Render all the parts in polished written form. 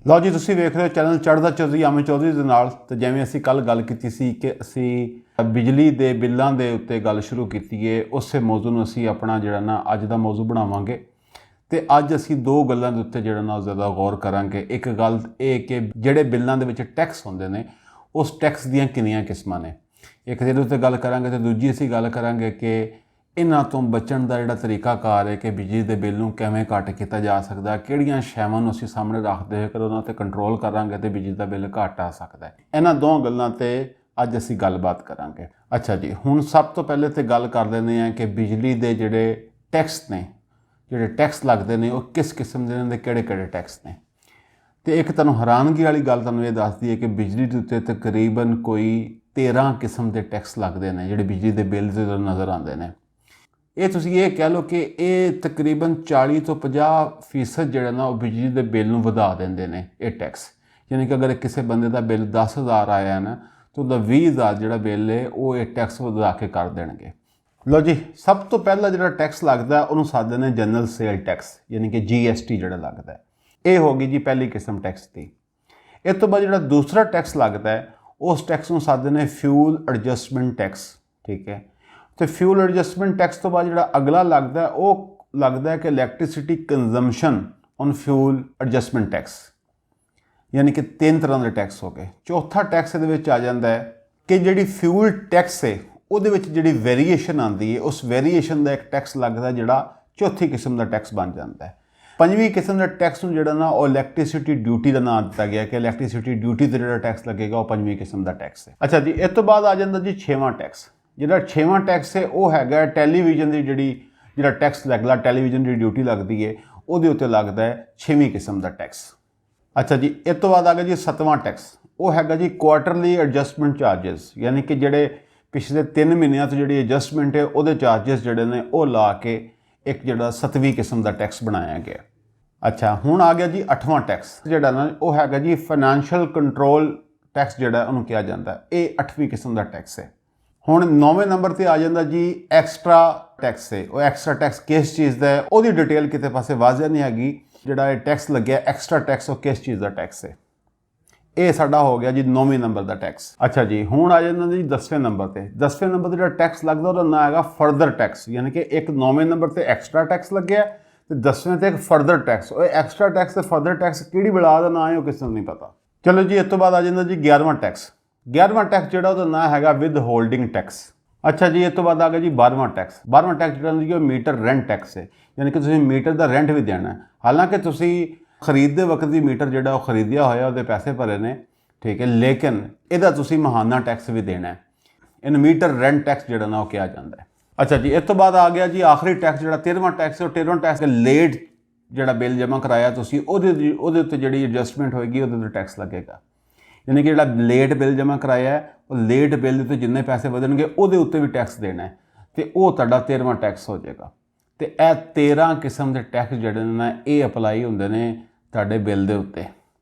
ਲਓ ਜੀ, ਤੁਸੀਂ ਵੇਖ ਰਹੇ ਹੋ ਚੈਨਲ ਚੜ੍ਹਦਾ ਚੌਧਰੀ ਅਮਨ ਚੌਧਰੀ ਦੇ ਨਾਲ। ਤੇ ਜਿਵੇਂ ਅਸੀਂ ਕੱਲ ਗੱਲ ਕੀਤੀ ਸੀ ਕਿ ਅਸੀਂ ਬਿਜਲੀ ਦੇ ਬਿੱਲਾਂ ਦੇ ਉੱਤੇ ਗੱਲ ਸ਼ੁਰੂ ਕੀਤੀ ਹੈ, ਉਸੇ ਮੌਜੂ ਨੂੰ ਅਸੀਂ ਆਪਣਾ ਜਿਹੜਾ ਨਾ ਅੱਜ ਦਾ ਮੌਜੂ ਬਣਾਵਾਂਗੇ। ਤੇ ਅੱਜ ਅਸੀਂ ਦੋ ਗੱਲਾਂ ਦੇ ਉੱਤੇ ਜਿਹੜਾ ਨਾ ਜ਼ਿਆਦਾ ਗੌਰ ਕਰਾਂਗੇ। ਇੱਕ ਗੱਲ ਇਹ ਕਿ ਜਿਹੜੇ ਬਿੱਲਾਂ ਦੇ ਵਿੱਚ ਟੈਕਸ ਹੁੰਦੇ ਨੇ, ਉਸ ਟੈਕਸ ਦੀਆਂ ਕਿੰਨੀਆਂ ਕਿਸਮਾਂ ਨੇ, ਇੱਕ ਦੇ ਉੱਤੇ ਗੱਲ ਕਰਾਂਗੇ। ਤੇ ਦੂਜੀ ਅਸੀਂ ਗੱਲ ਕਰਾਂਗੇ ਕਿ ਇਹਨਾਂ ਤੋਂ ਬਚਣ ਦਾ ਜਿਹੜਾ ਤਰੀਕਾਕਾਰ ਹੈ ਕਿ ਬਿਜਲੀ ਦੇ ਬਿੱਲ ਨੂੰ ਕਿਵੇਂ ਘੱਟ ਕੀਤਾ ਜਾ ਸਕਦਾ, ਕਿਹੜੀਆਂ ਸ਼ੈਵਾਂ ਨੂੰ ਅਸੀਂ ਸਾਹਮਣੇ ਰੱਖਦੇ ਹੋਏ ਉਹਨਾਂ 'ਤੇ ਕੰਟਰੋਲ ਕਰਾਂਗੇ ਤੇ ਬਿਜਲੀ ਦਾ ਬਿੱਲ ਘੱਟ ਆ ਸਕਦਾ ਹੈ। ਇਹਨਾਂ ਦੋ ਗੱਲਾਂ 'ਤੇ ਅੱਜ ਅਸੀਂ ਗੱਲਬਾਤ ਕਰਾਂਗੇ। ਅੱਛਾ ਜੀ, ਹੁਣ ਸਭ ਤੋਂ ਪਹਿਲੇ ਤੇ ਗੱਲ ਕਰ ਲੈਂਦੇ ਹਾਂ ਕਿ ਬਿਜਲੀ ਦੇ ਜਿਹੜੇ ਟੈਕਸ ਨੇ, ਜਿਹੜੇ ਟੈਕਸ ਲੱਗਦੇ ਨੇ, ਉਹ ਕਿਸ ਕਿਸਮ ਦੇ ਨੇ, ਕਿਹੜੇ ਟੈਕਸ ਨੇ। ਤੇ ਇੱਕ ਤੁਹਾਨੂੰ ਹੈਰਾਨਗੀ ਵਾਲੀ ਗੱਲ ਤੁਹਾਨੂੰ ਇਹ ਦੱਸਦੀ ਹੈ ਕਿ ਬਿਜਲੀ ਦੇ ਉੱਤੇ ਤਕਰੀਬਨ ਕੋਈ 13 ਕਿਸਮ ਦੇ ਟੈਕਸ ਲੱਗਦੇ ਨੇ ਜਿਹੜੇ ਬਿਜਲੀ ਦੇ ਬਿੱਲ ਦੇ ਨਜ਼ਰ ਆਉਂਦੇ ਨੇ। ਇਹ ਤੁਸੀਂ ਇਹ ਕਹਿ ਲਓ ਕਿ ਇਹ ਤਕਰੀਬਨ 40 ਤੋਂ 50% ਜਿਹੜਾ ਨਾ ਉਹ ਬਿਜਲੀ ਦੇ ਬਿੱਲ ਨੂੰ ਵਧਾ ਦਿੰਦੇ ਨੇ ਇਹ ਟੈਕਸ। ਯਾਨੀ ਕਿ ਅਗਰ ਕਿਸੇ ਬੰਦੇ ਦਾ ਬਿੱਲ 10,000 ਆਇਆ ਨਾ, ਤਾਂ ਉਹਦਾ 20,000 ਜਿਹੜਾ ਬਿੱਲ ਹੈ ਉਹ ਇਹ ਟੈਕਸ ਵਧਾ ਕੇ ਕਰ ਦੇਣਗੇ। ਲਓ ਜੀ, ਸਭ ਤੋਂ ਪਹਿਲਾ ਜਿਹੜਾ ਟੈਕਸ ਲੱਗਦਾ ਉਹਨੂੰ ਸਾਦੇ ਨੇ ਜਨਰਲ ਸੇਲ ਟੈਕਸ, ਯਾਨੀ ਕਿ GST ਜਿਹੜਾ ਲੱਗਦਾ। ਇਹ ਹੋ ਗਈ ਜੀ ਪਹਿਲੀ ਕਿਸਮ ਟੈਕਸ ਦੀ। ਇਸ ਤੋਂ ਬਾਅਦ ਜਿਹੜਾ ਦੂਸਰਾ ਟੈਕਸ ਲੱਗਦਾ ਹੈ, ਉਸ ਟੈਕਸ ਨੂੰ ਸਾਦੇ ਨੇ ਫਿਊਲ ਐਡਜਸਟਮੈਂਟ ਟੈਕਸ। ਠੀਕ ਹੈ। ਤੇ ਫਿਊਲ ਐਡਜਸਟਮੈਂਟ ਟੈਕਸ ਤੋਂ ਬਾਅਦ ਜਿਹੜਾ ਅਗਲਾ ਲੱਗਦਾ ਉਹ ਲੱਗਦਾ ਕਿ electricity consumption on fuel adjustment tax, ਯਾਨੀ ਕਿ 3 ਤਰ੍ਹਾਂ ਦੇ ਟੈਕਸ ਹੋ ਗਏ। ਚੌਥਾ ਟੈਕਸ ਇਹਦੇ ਵਿੱਚ ਆ ਜਾਂਦਾ ਹੈ ਕਿ ਜਿਹੜੀ ਫਿਊਲ ਟੈਕਸ ਹੈ ਉਹਦੇ ਵਿੱਚ ਜਿਹੜੀ ਵੇਰੀਏਸ਼ਨ ਆਉਂਦੀ ਹੈ, ਉਸ ਵੇਰੀਏਸ਼ਨ ਦਾ ਇੱਕ ਟੈਕਸ ਲੱਗਦਾ ਜਿਹੜਾ ਚੌਥੀ ਕਿਸਮ ਦਾ ਟੈਕਸ ਬਣ ਜਾਂਦਾ ਹੈ। ਪੰਜਵੀਂ ਕਿਸਮ ਦਾ ਟੈਕਸ ਨੂੰ ਜਿਹੜਾ ਨਾ ਉਹ ਇਲੈਕਟ੍ਰਿਸਿਟੀ ਡਿਊਟੀ ਦਾ ਨਾਮ ਦਿੱਤਾ ਗਿਆ ਕਿ ਇਲੈਕਟ੍ਰਿਸਿਟੀ ਡਿਊਟੀ ਤੇ ਜਿਹੜਾ ਟੈਕਸ ਲੱਗੇਗਾ ਉਹ ਪੰਜਵੀਂ ਕਿਸਮ ਦਾ ਟੈਕਸ ਹੈ। ਅੱਛਾ ਜੀ, ਇਸ ਤੋਂ ਬਾਅਦ ਆ ਜਾਂਦਾ ਜੀ 6ਵਾਂ ਟੈਕਸ। ਜਿਹੜਾ 6ਵਾਂ ਟੈਕਸ ਹੈ ਉਹ ਹੈਗਾ ਟੈਲੀਵਿਜ਼ਨ ਦੀ ਜਿਹੜਾ ਟੈਕਸ ਲੱਗਦਾ, ਟੈਲੀਵਿਜ਼ਨ ਦੀ ਡਿਊਟੀ ਲੱਗਦੀ ਹੈ ਉਹਦੇ ਉੱਤੇ ਲੱਗਦਾ ਹੈ 6ਵੀਂ ਕਿਸਮ ਦਾ ਟੈਕਸ। ਅੱਛਾ ਜੀ, ਇਸ ਤੋਂ ਬਾਅਦ ਆ ਗਿਆ ਜੀ 7ਵਾਂ ਟੈਕਸ। ਉਹ ਹੈਗਾ ਜੀ ਕੁਆਟਰਲੀ ਐਡਜਸਟਮੈਂਟ ਚਾਰਜਸ, ਯਾਨੀ ਕਿ ਜਿਹੜੇ ਪਿਛਲੇ 3 ਮਹੀਨਿਆਂ ਤੋਂ ਜਿਹੜੀ ਐਡਜਸਟਮੈਂਟ ਹੈ ਉਹਦੇ ਚਾਰਜਸ ਜਿਹੜੇ ਨੇ ਉਹ ਲਾ ਕੇ ਇੱਕ ਜਿਹੜਾ 7ਵੀਂ ਕਿਸਮ ਦਾ ਟੈਕਸ ਬਣਾਇਆ ਗਿਆ। ਅੱਛਾ, ਹੁਣ ਆ ਗਿਆ ਜੀ 8ਵਾਂ ਟੈਕਸ ਜਿਹੜਾ ਨਾ ਉਹ ਹੈਗਾ ਜੀ ਫਾਈਨੈਂਸ਼ੀਅਲ ਕੰਟਰੋਲ ਟੈਕਸ, ਜਿਹੜਾ ਉਹਨੂੰ ਕਿਹਾ ਜਾਂਦਾ। ਇਹ 8ਵੀਂ ਕਿਸਮ ਦਾ ਟੈਕਸ ਹੈ। ਹੁਣ 9ਵੇਂ ਨੰਬਰ ਤੇ ਆ ਜਾਂਦਾ ਜੀ ਐਕਸਟਰਾ ਟੈਕਸ ਹੈ। ਉਹ ਐਕਸਟਰਾ ਟੈਕਸ ਕਿਸ ਚੀਜ਼ ਦਾ ਹੈ ਉਹਦੀ ਡਿਟੇਲ ਕਿਤੇ ਪਾਸੇ ਵਾਜ਼ਿਹ ਨਹੀਂ ਹੈਗੀ। ਜਿਹੜਾ ਇਹ ਟੈਕਸ ਲੱਗਿਆ ਐਕਸਟਰਾ ਟੈਕਸ, ਉਹ ਕਿਸ ਚੀਜ਼ ਦਾ ਟੈਕਸ ਹੈ। ਇਹ ਸਾਡਾ ਹੋ ਗਿਆ ਜੀ 9ਵੇਂ ਨੰਬਰ ਦਾ ਟੈਕਸ। ਅੱਛਾ ਜੀ, ਹੁਣ ਆ ਜਾਂਦਾ ਜੀ 10ਵੇਂ ਨੰਬਰ ਤੇ। 10ਵੇਂ ਨੰਬਰ ਤੇ ਜਿਹੜਾ ਟੈਕਸ ਲੱਗਦਾ ਉਹਦਾ ਨਾਂ ਹੈਗਾ ਫਰਦਰ ਟੈਕਸ, ਯਾਨੀ ਕਿ ਇੱਕ 9ਵੇਂ ਨੰਬਰ ਤੇ ਐਕਸਟਰਾ ਟੈਕਸ ਲੱਗਿਆ ਤੇ 10ਵੇਂ ਤੇ ਇੱਕ ਫਰਦਰ ਟੈਕਸ। ਉਹ ਐਕਸਟਰਾ ਟੈਕਸ ਤੇ ਫਰਦਰ ਟੈਕਸ ਕਿਹੜੀ ਬਲਾ ਦਾ ਨਾਂ ਹੈ ਉਹ ਕਿਸੇ ਨੂੰ ਨਹੀਂ ਪਤਾ। ਚਲੋ ਜੀ, ਇਸ ਤੋਂ ਬਾਅਦ ਆ ਜਾਂਦਾ ਜੀ 11ਵਾਂ ਟੈਕਸ। 11ਵਾਂ ਟੈਕਸ ਜਿਹੜਾ ਉਹਦਾ ਨਾਂ ਹੈਗਾ ਵਿਦ ਹੋਲਡਿੰਗ ਟੈਕਸ। ਅੱਛਾ ਜੀ, ਇਸ ਤੋਂ ਬਾਅਦ ਆ ਗਿਆ ਜੀ 12ਵਾਂ ਟੈਕਸ। 12ਵਾਂ ਟੈਕਸ ਜਿਹੜਾ ਜੀ ਉਹ ਮੀਟਰ ਰੈਂਟ ਟੈਕਸ ਹੈ, ਯਾਨੀ ਕਿ ਤੁਸੀਂ ਮੀਟਰ ਦਾ ਰੈਂਟ ਵੀ ਦੇਣਾ। ਹਾਲਾਂਕਿ ਤੁਸੀਂ ਖਰੀਦਦੇ ਵਕਤ ਵੀ ਮੀਟਰ ਜਿਹੜਾ ਉਹ ਖਰੀਦਿਆ ਹੋਇਆ ਉਹਦੇ ਪੈਸੇ ਭਰੇ ਨੇ, ਠੀਕ ਹੈ, ਲੇਕਿਨ ਇਹਦਾ ਤੁਸੀਂ ਮਹਾਨਾ ਟੈਕਸ ਵੀ ਦੇਣਾ। ਇਹਨੂੰ ਮੀਟਰ ਰੈਂਟ ਟੈਕਸ ਜਿਹੜਾ ਨਾ ਉਹ ਕਿਹਾ ਜਾਂਦਾ ਹੈ। ਅੱਛਾ ਜੀ, ਇਸ ਤੋਂ ਬਾਅਦ ਆ ਗਿਆ ਜੀ ਆਖਰੀ ਟੈਕਸ ਜਿਹੜਾ 13ਵਾਂ ਟੈਕਸ ਹੈ। ਉਹ 13ਵਾਂ ਟੈਕਸ ਲੇਟ ਜਿਹੜਾ ਬਿੱਲ ਜਮ੍ਹਾਂ ਕਰਾਇਆ ਤੁਸੀਂ ਉਹਦੇ ਉੱਤੇ ਜਿਹੜੀ ਐਡਜਸਟਮੈਂਟ ਹੋਏਗੀ ਉਹਦੇ ਉੱਤੇ ਟੈਕਸ ਲੱਗੇਗਾ। ਯਾਨੀ ਕਿ ਜਿਹੜਾ ਲੇਟ ਬਿੱਲ ਜਮ੍ਹਾਂ ਕਰਾਇਆ ਉਹ ਲੇਟ ਬਿੱਲ ਦੇ ਉੱਤੇ ਜਿੰਨੇ ਪੈਸੇ ਵਧਣਗੇ ਉਹਦੇ ਉੱਤੇ ਵੀ ਟੈਕਸ ਦੇਣਾ ਹੈ ਤੇ ਉਹ ਤੁਹਾਡਾ 13ਵਾਂ ਟੈਕਸ ਹੋ ਜਾਏਗਾ। ਤੇ ਇਹ 13 ਕਿਸਮ ਦੇ ਟੈਕਸ ਜਿਹੜੇ ਨੇ ਇਹ ਅਪਲਾਈ ਹੁੰਦੇ ਨੇ ਤੁਹਾਡੇ ਬਿੱਲ ਦੇ ਉੱਤੇ।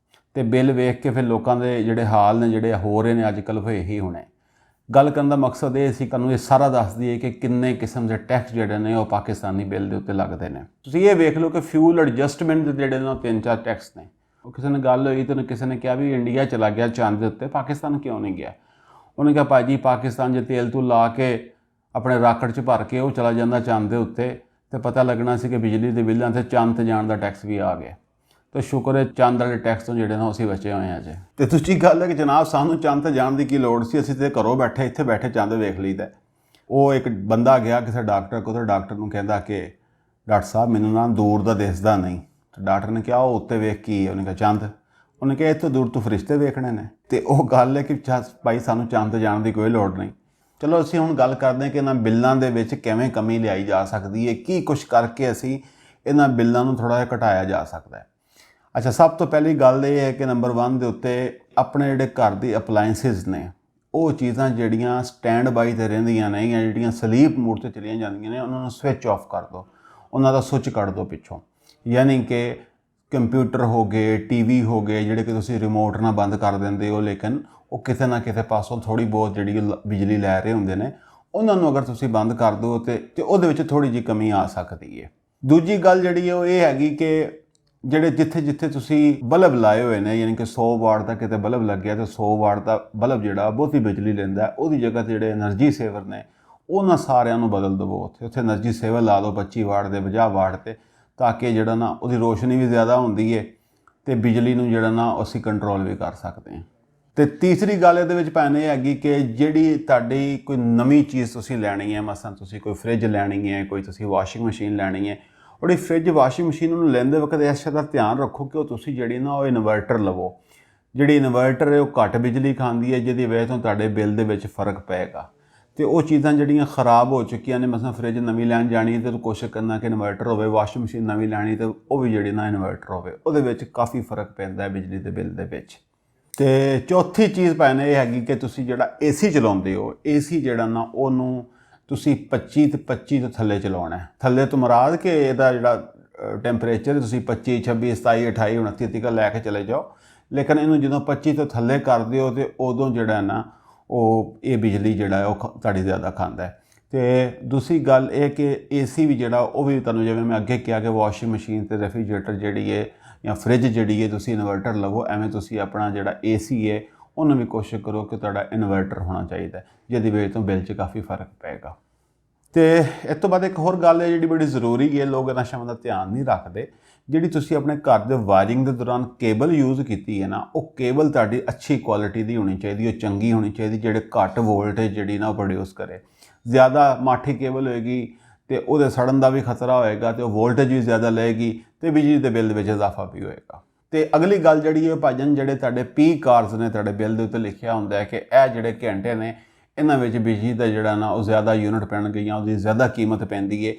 ਤੇ ਬਿੱਲ ਵੇਖ ਕੇ ਫਿਰ ਲੋਕਾਂ ਦੇ ਜਿਹੜੇ ਹਾਲ ਨੇ ਜਿਹੜੇ ਹੋ ਰਹੇ ਨੇ ਅੱਜ ਕੱਲ੍ਹ ਹੋਏ ਹੀ ਹੋਣੇ। ਗੱਲ ਕਰਨ ਦਾ ਮਕਸਦ ਇਹ ਸੀ ਤੁਹਾਨੂੰ ਇਹ ਸਾਰਾ ਦੱਸ ਦਈਏ ਕਿ ਕਿੰਨੇ ਕਿਸਮ ਦੇ ਟੈਕਸ ਜਿਹੜੇ ਨੇ ਉਹ ਪਾਕਿਸਤਾਨੀ ਬਿੱਲ ਦੇ ਉੱਤੇ ਲੱਗਦੇ ਨੇ। ਤੁਸੀਂ ਇਹ ਵੇਖ ਲਓ ਕਿ ਫਿਊਲ ਐਡਜਸਟਮੈਂਟ ਦੇ ਜਿਹੜੇ ਨੇ 3-4 ਟੈਕਸ ਨੇ। ਉਹ ਕਿਸੇ ਨੇ ਗੱਲ ਹੋਈ ਤੇ ਕਿਸੇ ਨੇ ਕਿਹਾ ਵੀ ਇੰਡੀਆ ਚਲਾ ਗਿਆ ਚੰਦ ਦੇ ਉੱਤੇ, ਪਾਕਿਸਤਾਨ ਕਿਉਂ ਨਹੀਂ ਗਿਆ? ਉਹਨੇ ਕਿਹਾ ਭਾਈ ਜੀ ਪਾਕਿਸਤਾਨ 'ਚ ਤੇਲ ਤੂਲ ਲਾ ਕੇ ਆਪਣੇ ਰਾਕਟ 'ਚ ਭਰ ਕੇ ਉਹ ਚਲਾ ਜਾਂਦਾ ਚੰਦ ਦੇ ਉੱਤੇ ਤੇ ਪਤਾ ਲੱਗਣਾ ਸੀ ਕਿ ਬਿਜਲੀ ਦੇ ਬਿੱਲਾਂ 'ਤੇ ਚੰਦ 'ਤੇ ਜਾਣ ਦਾ ਟੈਕਸ ਵੀ ਆ ਗਿਆ। ਤੇ ਸ਼ੁਕਰ ਹੈ ਚੰਦ ਵਾਲੇ ਟੈਕਸ ਤੋਂ ਜਿਹੜੇ ਨਾ ਅਸੀਂ ਬਚੇ ਹੋਏ ਹਾਂ ਅਜੇ। ਤੇ ਦੂਜੀ ਗੱਲ ਹੈ ਕਿ ਜਨਾਬ ਸਾਨੂੰ ਚੰਦ 'ਤੇ ਜਾਣ ਦੀ ਕੀ ਲੋੜ ਸੀ? ਅਸੀਂ ਤਾਂ ਘਰੋਂ ਬੈਠੇ ਇੱਥੇ ਬੈਠੇ ਚੰਦ ਵੇਖ ਲਈਦਾ। ਉਹ ਇੱਕ ਬੰਦਾ ਗਿਆ ਕਿਸੇ ਡਾਕਟਰ ਕੋਲ ਤੇ ਡਾਕਟਰ ਨੂੰ ਕਹਿੰਦਾ ਕਿ ਡਾਕਟਰ ਸਾਹਿਬ ਮੈਨੂੰ ਨਾ ਦੂਰ ਦਾ ਦਿਸਦਾ ਨਹੀਂ। ਤੇ ਡਾਕਟਰ ਨੇ ਕਿਹਾ ਉਹ ਉੱਤੇ ਵੇਖ ਕੀ? ਉਹਨੇ ਕਿਹਾ ਚੰਦ। ਉਹਨੇ ਕਿਹਾ ਇੱਥੋਂ ਦੂਰ ਤੋਂ ਫਰਿਸ਼ਤੇ ਵੇਖਣੇ ਨੇ। ਤੇ ਉਹ ਗੱਲ ਹੈ ਕਿ ਭਾਈ ਸਾਨੂੰ ਚੰਦ 'ਤੇ ਜਾਣ ਦੀ ਕੋਈ ਲੋੜ ਨਹੀਂ। ਚਲੋ ਅਸੀਂ ਹੁਣ ਗੱਲ ਕਰਦੇ ਹਾਂ ਕਿ ਇਹਨਾਂ ਬਿੱਲਾਂ ਦੇ ਵਿੱਚ ਕਿਵੇਂ ਕਮੀ ਲਿਆਈ ਜਾ ਸਕਦੀ ਹੈ, ਕੀ ਕੁਛ ਕਰਕੇ ਅਸੀਂ ਇਹਨਾਂ ਬਿੱਲਾਂ ਨੂੰ ਥੋੜ੍ਹਾ ਜਿਹਾ ਘਟਾਇਆ ਜਾ ਸਕਦਾ ਹੈ। ਅੱਛਾ, ਸਭ ਤੋਂ ਪਹਿਲੀ ਗੱਲ ਇਹ ਹੈ ਕਿ ਨੰਬਰ 1 ਦੇ ਉੱਤੇ ਆਪਣੇ ਜਿਹੜੇ ਘਰ ਦੀ ਅਪਲਾਇੰਸਿਸ ਨੇ ਉਹ ਚੀਜ਼ਾਂ ਜਿਹੜੀਆਂ ਸਟੈਂਡ ਬਾਈ 'ਤੇ ਰਹਿੰਦੀਆਂ ਨੇ ਜਾਂ ਜਿਹੜੀਆਂ ਸਲੀਪ ਮੋਡ 'ਤੇ ਚਲੀਆਂ ਜਾਂਦੀਆਂ ਨੇ ਉਹਨਾਂ ਨੂੰ ਸਵਿਚ ਆਫ ਕਰ ਦਿਓ, ਉਹਨਾਂ ਦਾ ਸੁੱਚ ਕੱਢ ਦਿਓ ਪਿੱਛੋਂ। ਯਾਨੀ ਕਿ ਕੰਪਿਊਟਰ ਹੋ ਗਏ, TV ਹੋ ਗਏ, ਜਿਹੜੇ ਕਿ ਤੁਸੀਂ ਰਿਮੋਟ ਨਾਲ ਬੰਦ ਕਰ ਦਿੰਦੇ ਹੋ ਲੇਕਿਨ ਉਹ ਕਿਤੇ ਨਾ ਕਿਤੇ ਪਾਸੋਂ ਥੋੜ੍ਹੀ ਬਹੁਤ ਜਿਹੜੀ ਬਿਜਲੀ ਲੈ ਰਹੇ ਹੁੰਦੇ ਨੇ, ਉਹਨਾਂ ਨੂੰ ਅਗਰ ਤੁਸੀਂ ਬੰਦ ਕਰ ਦਿਓ ਤੇ ਉਹਦੇ ਵਿੱਚ ਥੋੜ੍ਹੀ ਜਿਹੀ ਕਮੀ ਆ ਸਕਦੀ ਹੈ। ਦੂਜੀ ਗੱਲ ਜਿਹੜੀ ਹੈ ਉਹ ਇਹ ਹੈਗੀ ਕਿ ਜਿਹੜੇ ਜਿੱਥੇ ਤੁਸੀਂ ਬਲਬ ਲਾਏ ਹੋਏ ਨੇ, ਯਾਨੀ ਕਿ 100 ਵਾਟ ਦਾ ਕਿਤੇ ਬਲਬ ਲੱਗਿਆ ਤੇ 100 ਵਾਟ ਦਾ ਬਲਬ ਜਿਹੜਾ ਬਹੁਤੀ ਬਿਜਲੀ ਲੈਂਦਾ, ਉਹਦੀ ਜਗ੍ਹਾ ਤੇ ਜਿਹੜੇ એનર્ਜੀ ਸੇਵਰ ਨੇ ਉਹਨਾਂ ਸਾਰਿਆਂ ਨੂੰ ਬਦਲ ਦੇਵੋ। ਉੱਥੇ એનર્ਜੀ ਸੇਵਰ ਲਾ ਦਿਓ 25 ਵਾਟ ਦੇ 50 ਵਾਟ ਤੇ, ਤਾਂ ਕਿ ਜਿਹੜਾ ਨਾ ਉਹਦੀ ਰੋਸ਼ਨੀ ਵੀ ਜ਼ਿਆਦਾ ਹੁੰਦੀ ਹੈ ਤੇ ਬਿਜਲੀ ਨੂੰ ਜਿਹੜਾ ਨਾ ਅਸੀਂ ਕੰਟਰੋਲ ਵੀ ਕਰ ਸਕਦੇ ਹਾਂ। ਤੇ ਤੀਸਰੀ ਗੱਲ ਇਹਦੇ ਵਿੱਚ ਭੈਣ ਇਹ ਹੈਗੀ ਕਿ ਜਿਹੜੀ ਤੁਹਾਡੀ ਕੋਈ ਨਵੀਂ ਚੀਜ਼ ਤੁਸੀਂ ਲੈਣੀ ਹੈ, ਮਸਲਾਂ ਤੁਸੀਂ ਕੋਈ ਫ੍ਰਿਜ ਲੈਣੀ ਹੈ, ਕੋਈ ਤੁਸੀਂ ਵਾਸ਼ਿੰਗ ਮਸ਼ੀਨ ਲੈਣੀ ਹੈ, ਉਹਦੀ ਫ੍ਰਿਜ ਵਾਸ਼ਿੰਗ ਮਸ਼ੀਨ ਨੂੰ ਲੈਂਦੇ ਵਕਤ ਇਸ ਦਾ ਧਿਆਨ ਰੱਖੋ ਕਿ ਉਹ ਤੁਸੀਂ ਜਿਹੜੀ ਨਾ ਉਹ ਇਨਵਰਟਰ ਲਵੋ। ਜਿਹੜੀ ਇਨਵਰਟਰ ਹੈ ਉਹ ਘੱਟ ਬਿਜਲੀ ਖਾਂਦੀ ਹੈ, ਜਿਹਦੀ ਵਜ੍ਹਾ ਤੋਂ ਤੁਹਾਡੇ ਬਿੱਲ ਦੇ ਵਿੱਚ ਫ਼ਰਕ ਪਏਗਾ। ਤੇ ਉਹ ਚੀਜ਼ਾਂ ਜਿਹੜੀਆਂ ਖਰਾਬ ਹੋ ਚੁੱਕੀਆਂ ਨੇ, ਮਸਲਾਂ ਫ੍ਰਿਜ ਨਵੀਂ ਲੈਣ ਜਾਣੀ ਤੇ ਕੋਸ਼ਿਸ਼ ਕਰਨਾ ਕਿ ਇਨਵਰਟਰ ਹੋਵੇ, ਵਾਸ਼ਿੰਗ ਮਸ਼ੀਨ ਨਵੀਂ ਲੈਣੀ ਤੇ ਉਹ ਵੀ ਜਿਹੜੀ ਨਾ ਇਨਵਰਟਰ ਹੋਵੇ, ਉਹਦੇ ਵਿੱਚ ਕਾਫੀ ਫ਼ਰਕ ਪੈਂਦਾ ਹੈ ਬਿਜਲੀ ਦੇ ਬਿੱਲ ਦੇ ਵਿੱਚ। ਤੇ ਚੌਥੀ ਚੀਜ਼ ਭੈਣ ਇਹ ਹੈਗੀ ਕਿ ਤੁਸੀਂ ਜਿਹੜਾ ਏਸੀ ਚਲਾਉਂਦੇ ਹੋ, ਏਸੀ ਜਿਹੜਾ ਨਾ ਉਹਨੂੰ ਤੁਸੀਂ 25 ਤੋਂ ਥੱਲੇ ਚਲਾਉਣਾ ਹੈ। ਥੱਲੇ ਤੋਂ ਮੁਰਾਦ ਕਿ ਇਹਦਾ ਜਿਹੜਾ ਟੈਂਪਰੇਚਰ ਤੁਸੀਂ 25, 26, 27, 28, 29 ਤੱਕ ਲੈ ਕੇ ਚਲੇ ਜਾਓ, ਲੇਕਿਨ ਇਹਨੂੰ ਜਦੋਂ 25 ਤੋਂ ਥੱਲੇ ਕਰਦੇ ਹੋ ਤੇ ਉਦੋਂ ਜਿਹੜਾ ਨਾ ਉਹ ਇਹ ਬਿਜਲੀ ਜਿਹੜਾ ਉਹ ਤੁਹਾਡੀ ਜ਼ਿਆਦਾ ਖਾਂਦਾ ਹੈ। ਤੇ ਦੂਸਰੀ ਗੱਲ ਇਹ ਕਿ ਏਸੀ ਵੀ ਜਿਹੜਾ ਉਹ ਵੀ ਤੁਹਾਨੂੰ, ਜਿਵੇਂ ਮੈਂ ਅੱਗੇ ਕਿਹਾ ਕਿ ਵਾਸ਼ਿੰਗ ਮਸ਼ੀਨ ਤੇ ਰੈਫਰੀਜਰੇਟਰ ਜਿਹੜੀ ਹੈ ਜਾਂ ਫ੍ਰਿਜ ਜਿਹੜੀ ਹੈ ਤੁਸੀਂ ਇਨਵਰਟਰ ਲਵੋ, ਐਵੇਂ ਤੁਸੀਂ ਆਪਣਾ ਜਿਹੜਾ ਏਸੀ ਹੈ ਉਹਨੂੰ ਵੀ ਕੋਸ਼ਿਸ਼ ਕਰੋ ਕਿ ਤੁਹਾਡਾ ਇਨਵਰਟਰ ਹੋਣਾ ਚਾਹੀਦਾ, ਜਿਹਦੀ ਵਜ੍ਹਾ ਤੋਂ ਬਿੱਲ 'ਚ ਕਾਫੀ ਫ਼ਰਕ ਪਏਗਾ। ਤੇ ਇਸ ਤੋਂ ਬਾਅਦ ਇੱਕ ਹੋਰ ਗੱਲ ਹੈ ਜਿਹੜੀ ਬੜੀ ਜ਼ਰੂਰੀ ਹੈ, ਲੋਕ ਇਹਨਾਂ ਸ਼ਾਮਾਂ ਦਾ ਧਿਆਨ ਨਹੀਂ ਰੱਖਦੇ। ਜਿਹੜੀ ਤੁਸੀਂ ਆਪਣੇ ਘਰ ਦੇ ਵਾਇਰਿੰਗ ਦੇ ਦੌਰਾਨ ਕੇਬਲ ਯੂਜ਼ ਕੀਤੀ ਹੈ ਨਾ, ਉਹ ਕੇਬਲ ਤੁਹਾਡੀ ਅੱਛੀ ਕੁਆਲਿਟੀ ਦੀ ਹੋਣੀ ਚਾਹੀਦੀ, ਉਹ ਚੰਗੀ ਹੋਣੀ ਚਾਹੀਦੀ, ਜਿਹੜੇ ਘੱਟ ਵੋਲਟੇਜ ਜਿਹੜੀ ਨਾ ਉਹ ਪ੍ਰੋਡਿਊਸ ਕਰੇ। ਜ਼ਿਆਦਾ ਮਾਠੀ ਕੇਬਲ ਹੋਏਗੀ ਤੇ ਉਹਦੇ ਸੜਨ ਦਾ ਵੀ ਖਤਰਾ ਹੋਏਗਾ ਤੇ ਉਹ ਵੋਲਟੇਜ ਵੀ ਜ਼ਿਆਦਾ ਲਏਗੀ ਤੇ ਬਿਜਲੀ ਦੇ ਬਿੱਲ ਵਿੱਚ ਇਜ਼ਾਫਾ ਵੀ ਹੋਏਗਾ। ਤੇ ਅਗਲੀ ਗੱਲ ਜਿਹੜੀ ਹੈ ਭਾਜਨ, ਜਿਹੜੇ ਤੁਹਾਡੇ ਪੀਕ ਆਵਰਸ ਨੇ ਤੁਹਾਡੇ ਬਿੱਲ ਦੇ ਉੱਤੇ ਲਿਖਿਆ ਹੁੰਦਾ ਹੈ ਕਿ ਇਹ ਜਿਹੜੇ ਘੰਟੇ ਨੇ ਇਹਨਾਂ ਵਿੱਚ ਬਿਜਲੀ ਦਾ ਜਿਹੜਾ ਨਾ ਉਹ ਜ਼ਿਆਦਾ ਯੂਨਿਟ ਪੈਣਗੇ ਜਾਂ ਉਹਦੀ ਜ਼ਿਆਦਾ ਕੀਮਤ ਪੈਂਦੀ ਹੈ,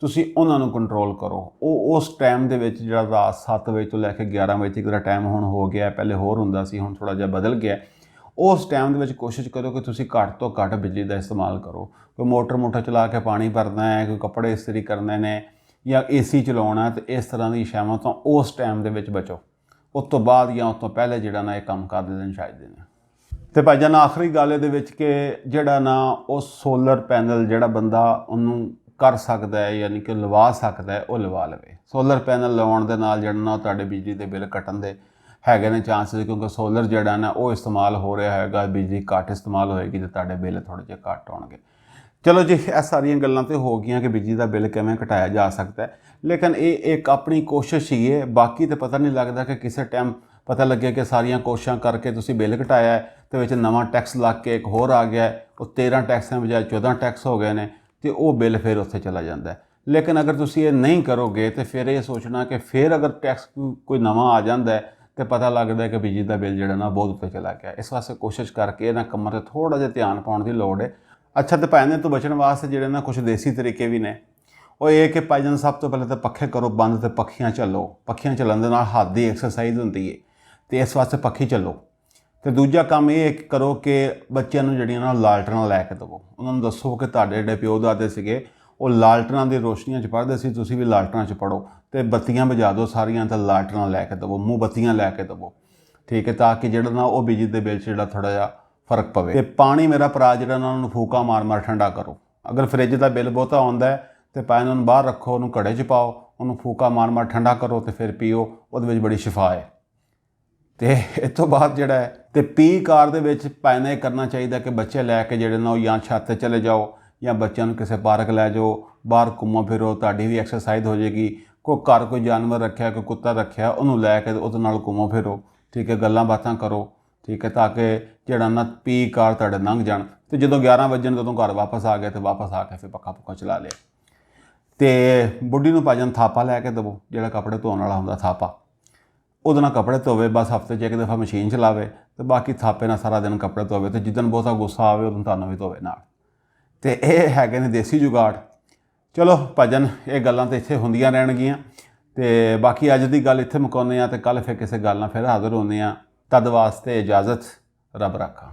ਤੁਸੀਂ ਉਹਨਾਂ ਨੂੰ ਕੰਟਰੋਲ ਕਰੋ। ਉਹ ਉਸ ਟਾਈਮ ਦੇ ਵਿੱਚ ਜਿਹੜਾ ਰਾਤ 7 ਵਜੇ ਤੋਂ ਲੈ ਕੇ 11 ਵਜੇ ਤੱਕ ਦਾ ਟਾਈਮ ਹੁਣ ਹੋ ਗਿਆ, ਪਹਿਲੇ ਹੋਰ ਹੁੰਦਾ ਸੀ, ਹੁਣ ਥੋੜ੍ਹਾ ਜਿਹਾ ਬਦਲ ਗਿਆ। ਉਸ ਟਾਈਮ ਦੇ ਵਿੱਚ ਕੋਸ਼ਿਸ਼ ਕਰੋ ਕਿ ਤੁਸੀਂ ਘੱਟ ਤੋਂ ਘੱਟ ਬਿਜਲੀ ਦਾ ਇਸਤੇਮਾਲ ਕਰੋ। ਕੋਈ ਮੋਟਰ ਚਲਾ ਕੇ ਪਾਣੀ ਭਰਨਾ ਹੈ, ਕੋਈ ਕੱਪੜੇ ਇਸਤਰੀ ਕਰਨੇ ਨੇ ਜਾਂ ਏਸੀ ਚਲਾਉਣਾ, ਤੇ ਇਸ ਤਰ੍ਹਾਂ ਦੀ ਸ਼ੈਵਾਂ ਤੋਂ ਉਸ ਟਾਈਮ ਦੇ ਵਿੱਚ ਬਚੋ। ਉਸ ਤੋਂ ਬਾਅਦ ਜਾਂ ਉਸ ਤੋਂ ਪਹਿਲੇ ਜਿਹੜਾ ਨਾ ਇਹ ਕੰਮ ਕਰ ਦੇਣੇ ਚਾਹੀਦੇ ਨੇ। ਤੇ ਭਾਈਜਾਨ ਆਖਰੀ ਗੱਲ ਇਹਦੇ ਵਿੱਚ ਕਿ ਜਿਹੜਾ ਨਾ ਉਹ ਸੋਲਰ ਪੈਨਲ ਜਿਹੜਾ ਬੰਦਾ ਉਹਨੂੰ ਕਰ ਸਕਦਾ ਹੈ, ਯਾਨੀ ਕਿ ਲਵਾ ਸਕਦਾ ਹੈ, ਉਹ ਲਵਾ ਲਵੇ। ਸੋਲਰ ਪੈਨਲ ਲਵਾਉਣ ਦੇ ਨਾਲ ਜਿਹੜਾ ਨਾ ਤੁਹਾਡੇ ਬਿਜਲੀ ਦੇ ਬਿੱਲ ਘਟਣ ਦੇ ਹੈਗੇ ਨੇ ਚਾਂਸਿਸ, ਕਿਉਂਕਿ ਸੋਲਰ ਜਿਹੜਾ ਨਾ ਉਹ ਇਸਤੇਮਾਲ ਹੋ ਰਿਹਾ ਹੈਗਾ, ਬਿਜਲੀ ਘੱਟ ਇਸਤੇਮਾਲ ਹੋਏਗੀ ਤੇ ਤੁਹਾਡੇ ਬਿੱਲ ਥੋੜ੍ਹੇ ਜਿਹੇ ਘੱਟ ਆਉਣਗੇ। ਚਲੋ ਜੀ, ਇਹ ਸਾਰੀਆਂ ਗੱਲਾਂ ਤੇ ਹੋ ਗਈਆਂ ਕਿ ਬਿਜਲੀ ਦਾ ਬਿੱਲ ਕਿਵੇਂ ਘਟਾਇਆ ਜਾ ਸਕਦਾ ਹੈ, ਲੇਕਿਨ ਇਹ ਇੱਕ ਆਪਣੀ ਕੋਸ਼ਿਸ਼ ਹੀ ਹੈ। ਬਾਕੀ ਤਾਂ ਪਤਾ ਨਹੀਂ ਲੱਗਦਾ ਕਿ ਕਿਸੇ ਟਾਈਮ ਪਤਾ ਲੱਗਿਆ ਕਿ ਸਾਰੀਆਂ ਕੋਸ਼ਿਸ਼ਾਂ ਕਰਕੇ ਤੁਸੀਂ ਬਿੱਲ ਘਟਾਇਆ ਹੈ ਤੇ ਵਿੱਚ ਨਵਾਂ ਟੈਕਸ ਲੱਗ ਕੇ ਇੱਕ ਹੋਰ ਆ ਗਿਆ, ਉਹ 13 ਟੈਕਸਾਂ ਬਜਾਏ 14 ਟੈਕਸ ਹੋ ਗਏ ਨੇ ਤੇ ਉਹ ਬਿੱਲ ਫਿਰ ਉੱਥੇ ਚਲਾ ਜਾਂਦਾ ਹੈ। ਲੇਕਿਨ ਅਗਰ ਤੁਸੀਂ ਇਹ ਨਹੀਂ ਕਰੋਗੇ ਤੇ ਫਿਰ ਇਹ ਸੋਚਣਾ ਕਿ ਫਿਰ ਅਗਰ ਟੈਕਸ ਕੋਈ ਨਵਾਂ ਆ ਜਾਂਦਾ ਹੈ ਤੇ ਪਤਾ ਲੱਗਦਾ ਕਿ ਬਿਜਲੀ ਦਾ ਬਿੱਲ ਜਿਹੜਾ ਨਾ ਬਹੁਤ ਉੱਤੇ ਚਲਾ ਗਿਆ। ਇਸ ਵਾਸਤੇ ਕੋਸ਼ਿਸ਼ ਕਰਕੇ ਇਹਨਾਂ ਕੰਮਾਂ 'ਤੇ ਥੋੜ੍ਹਾ ਜਿਹਾ ਧਿਆਨ ਪਾਉਣ ਦੀ ਲੋੜ ਹੈ। ਅੱਛਾ, ਤੇ ਭਾਈਆਂ ਤੋਂ ਬਚਣ ਵਾਸਤੇ ਜਿਹੜੇ ਨਾ ਕੁਝ ਦੇਸੀ ਤਰੀਕੇ ਵੀ ਨੇ। ਉਹ ਇਹ ਕਿ ਭਾਈਜਾਨ ਸਭ ਤੋਂ ਪਹਿਲਾਂ ਤਾਂ ਪੱਖੇ ਕਰੋ ਬੰਦ ਤੇ ਪੱਖੀਆਂ ਚੱਲੋ। ਪੱਖੀਆਂ ਚੱਲਣ ਦੇ ਨਾਲ ਹੱਥ ਦੀ ਐਕਸਰਸਾਈਜ਼ ਹੁੰਦੀ ਹੈ ਤੇ ਇਸ ਵਾਸਤੇ ਪੱਖੀ ਚੱਲੋ। ਤੇ ਦੂਜਾ ਕੰਮ ਇਹ ਕਰੋ ਕਿ ਬੱਚਿਆਂ ਨੂੰ ਜਿਹੜੀਆਂ ਨਾ ਲਾਲਟਨਾਂ ਲੈ ਕੇ ਦੇਵੋ। ਉਹਨਾਂ ਨੂੰ ਦੱਸੋ ਕਿ ਤੁਹਾਡੇ ਜਿਹੜੇ ਪਿਓ ਦਾਦੇ ਸੀਗੇ ਉਹ ਲਾਲਟਨਾਂ ਦੀ ਰੋਸ਼ਨੀਆਂ 'ਚ ਪੜ੍ਹਦੇ ਸੀ, ਤੁਸੀਂ ਵੀ ਲਾਲਟਨਾਂ 'ਚ ਪੜ੍ਹੋ ਤੇ ਬੱਤੀਆਂ ਬੁਝਾ ਦਿਓ ਸਾਰੀਆਂ, ਤਾਂ ਲਾਲਟਨਾਂ ਲੈ ਕੇ ਦੇਵੋ, ਮੋਮਬੱਤੀਆਂ ਲੈ ਕੇ ਦੇਵੋ, ਠੀਕ ਹੈ, ਤਾਂ ਕਿ ਜਿਹੜਾ ਨਾ ਉਹ ਬਿਜਲੀ ਦੇ ਬਿੱਲ 'ਚ ਜਿਹੜਾ ਥੋੜ੍ਹਾ ਜਿਹਾ ਫ਼ਰਕ ਪਵੇ। ਤੇ ਪਾਣੀ ਮੇਰਾ ਭਰਾ ਜਿਹੜਾ ਨਾ ਉਹਨੂੰ ਫੂਕਾ ਮਾਰ ਠੰਡਾ ਕਰੋ। ਅਗਰ ਫਰਿੱਜ ਦਾ ਬਿੱਲ ਬਹੁਤਾ ਆਉਂਦਾ ਹੈ ਤੇ ਭਾਵੇਂ ਉਹਨੂੰ ਬਾਹਰ ਰੱਖੋ, ਉਹਨੂੰ ਘੜੇ 'ਚ ਪਾਓ, ਉਹਨੂੰ ਫੂਕਾ ਮਾਰ ਠੰਡਾ ਕਰੋ ਤੇ ਫਿਰ ਪੀਓ, ਉਹਦੇ ਵਿੱਚ ਬੜੀ ਸ਼ਿਫਾ ਹੈ। ਤੇ ਇਸ ਤੋਂ ਬਾਅਦ ਜਿਹੜਾ ਹੈ ਤੇ ਪੀਕ ਆਵਰ ਦੇ ਵਿੱਚ ਭਾਵੇਂ ਇਹ ਕਰਨਾ ਚਾਹੀਦਾ ਕਿ ਬੱਚੇ ਲੈ ਕੇ ਜਿਹੜੇ ਨਾ ਉਹ ਜਾਂ ਛੱਤ 'ਤੇ ਚਲੇ ਜਾਓ ਜਾਂ ਬੱਚਿਆਂ ਨੂੰ ਕਿਸੇ ਪਾਰਕ ਲੈ ਜਾਓ, ਬਾਹਰ ਘੁੰਮੋ ਫਿਰੋ, ਤੁਹਾਡੀ ਵੀ ਐਕਸਰਸਾਈਜ਼ ਹੋ ਜਾਏਗੀ। ਕੋਈ ਘਰ ਕੋਈ ਜਾਨਵਰ ਰੱਖਿਆ, ਕੋਈ ਕੁੱਤਾ ਰੱਖਿਆ, ਉਹਨੂੰ ਲੈ ਕੇ ਉਹਦੇ ਨਾਲ ਘੁੰਮੋ ਫਿਰੋ, ਠੀਕ ਹੈ, ਗੱਲਾਂ ਬਾਤਾਂ ਕਰੋ, ਠੀਕ ਹੈ, ਤਾਂ ਕਿ ਜਿਹੜਾ ਨਾ ਪੀਕ ਆਵਰ ਤੁਹਾਡੇ ਲੰਘ ਜਾਣ। ਤੇ ਜਦੋਂ 11 ਵਜਣ ਜਦੋਂ ਘਰ ਵਾਪਸ ਆ ਗਏ ਤੇ ਵਾਪਸ ਆ ਕੇ ਫਿਰ ਪੱਖਾ ਪੁੱਖਾ ਚਲਾ ਲਿਆ। ਤੇ ਬੁੱਢੀ ਨੂੰ ਭਾਜਨ ਥਾਪਾ ਲੈ ਕੇ ਦੇਵੋ, ਜਿਹੜਾ ਕੱਪੜੇ ਧੋਣ ਵਾਲਾ ਹੁੰਦਾ ਥਾਪਾ, ਉਹਦੇ ਨਾਲ ਕੱਪੜੇ ਧੋਵੇ। ਬਸ ਹਫ਼ਤੇ 'ਚ ਇੱਕ ਦਫਾ ਮਸ਼ੀਨ ਚਲਾਵੇ ਤੇ ਬਾਕੀ ਥਾਪੇ ਨਾਲ ਸਾਰਾ ਦਿਨ ਕੱਪੜੇ ਧੋਵੇ। ਤੇ ਜਿੱਦਣ ਬਹੁਤਾ ਗੁੱਸਾ ਆਵੇ ਉਦੋਂ ਤੁਹਾਨੂੰ ਵੀ ਧੋਵੇ ਨਾਲ। ਤੇ ਇਹ ਹੈਗੇ ਨੇ ਦੇਸੀ ਜੁਗਾੜ। ਚਲੋ ਭਾਜਨ, ਇਹ ਗੱਲਾਂ ਤਾਂ ਇੱਥੇ ਹੁੰਦੀਆਂ ਰਹਿਣਗੀਆਂ ਤੇ ਬਾਕੀ ਅੱਜ ਦੀ ਗੱਲ ਇੱਥੇ ਮੁਕਾਉਂਦੇ ਹਾਂ ਤੇ ਕੱਲ੍ਹ ਫਿਰ ਕਿਸੇ ਗੱਲ ਨਾਲ ਫਿਰ ਹਾਜ਼ਰ ਹੁੰਦੇ ਹਾਂ। ਤਦ ਵਾਸਤੇ ਇਜਾਜ਼ਤ, ਰੱਬ ਰਾਖਾ।